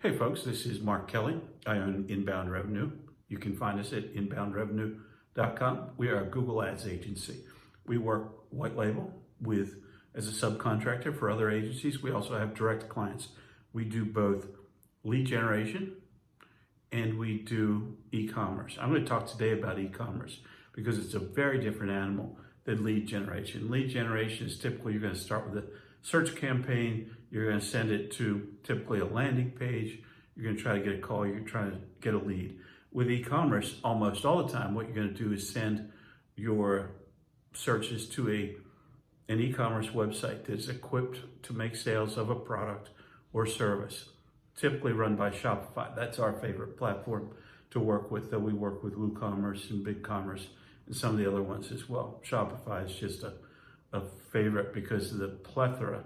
Hey folks, this is Mark Kelly. I own Inbound Revenue. You can find us at inboundrevenue.com. We are a Google Ads agency. We work white label as a subcontractor for other agencies. We also have direct clients. We do both lead generation and we do e-commerce. I'm going to talk today about e-commerce because it's a very different animal than lead generation. Lead generation is typically you're going to start with a search campaign. You're going to send it to typically a landing page. You're going to try to get a call. You're trying to get a lead. With e-commerce, almost all the time, what you're going to do is send your searches to an e-commerce website that's equipped to make sales of a product or service, typically run by Shopify. That's our favorite platform to work with, though we work with WooCommerce and BigCommerce and some of the other ones as well. Shopify is just a favorite because of the plethora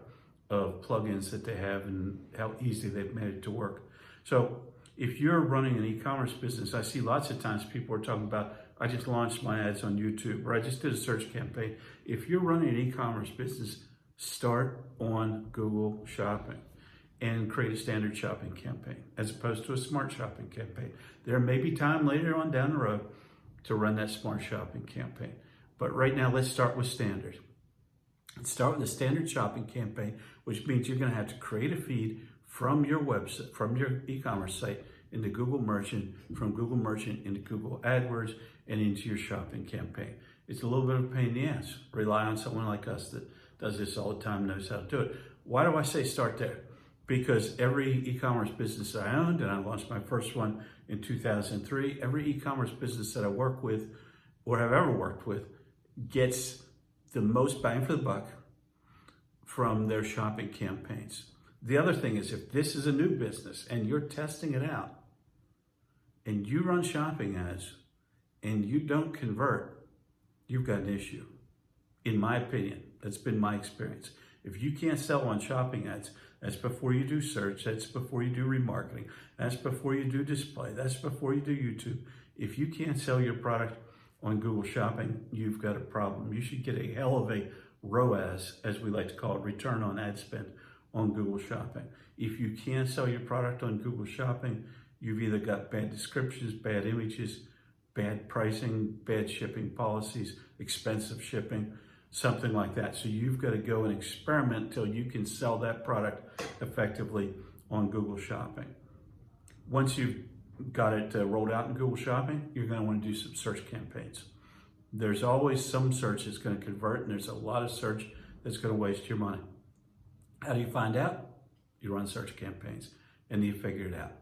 of plugins that they have and how easy they've made it to work. So if you're running an e-commerce business, I see lots of times people are talking about, I just launched my ads on YouTube, or I just did a search campaign. If you're running an e-commerce business, start on Google Shopping and create a standard shopping campaign as opposed to a smart shopping campaign. There may be time later on down the road to run that smart shopping campaign. But right now, let's start with standard. Let's start with a standard shopping campaign, which means you're going to have to create a feed from your website, from your e-commerce site into Google Merchant, from Google Merchant into Google Adwords, and into your shopping campaign. It's a little bit of a pain in the ass. Rely on someone like us that does this all the time, knows how to do it. Why do I say start there? Because every e-commerce business I owned, and I launched my first one in 2003, every e-commerce business that I work with or have ever worked with gets the most bang for the buck from their shopping campaigns. The other thing is, if this is a new business and you're testing it out and you run shopping ads and you don't convert, you've got an issue. In my opinion, that's been my experience. If you can't sell on shopping ads, that's before you do search, that's before you do remarketing, that's before you do display, that's before you do YouTube. If you can't sell your product on Google Shopping, you've got a problem. You should get a hell of a ROAS, as we like to call it, return on ad spend on Google Shopping. If you can't sell your product on Google Shopping, you've either got bad descriptions, bad images, bad pricing, bad shipping policies, expensive shipping, something like that. So you've got to go and experiment till you can sell that product effectively on Google Shopping. Once you've got it rolled out in Google Shopping, you're going to want to do some search campaigns. There's always some search that's going to convert, and there's a lot of search that's going to waste your money. How do you find out? You run search campaigns and you figure it out.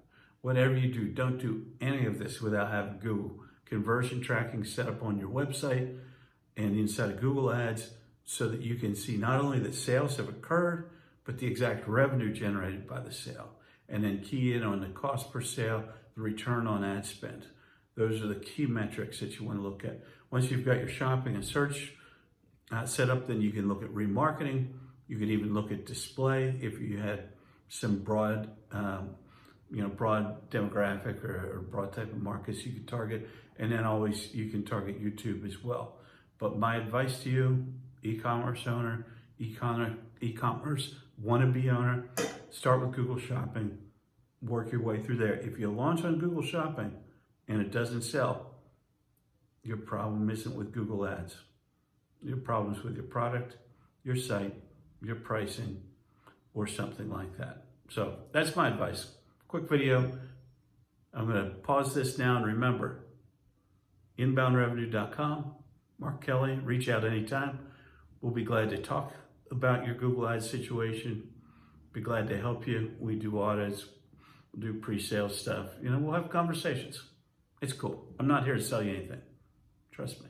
Whatever you do, don't do any of this without having Google conversion tracking set up on your website and inside of Google Ads so that you can see not only that sales have occurred, but the exact revenue generated by the sale. And then key in on the cost per sale, the return on ad spend. Those are the key metrics that you want to look at. Once you've got your shopping and search set up, then you can look at remarketing. You could even look at display if you had some broad demographic or broad type of markets you could target. And then always you can target YouTube as well. But my advice to you, e-commerce owner, e-commerce wannabe owner, start with Google Shopping, work your way through there. If you launch on Google Shopping and it doesn't sell, your problem isn't with Google Ads. Your problem is with your product, your site, your pricing, or something like that. So that's my advice. Quick video. I'm going to pause this now and remember, inboundrevenue.com, Mark Kelly, reach out anytime. We'll be glad to talk about your Google Ads situation. Be glad to help you. We do audits, we'll do pre-sale stuff. We'll have conversations. It's cool. I'm not here to sell you anything. Trust me.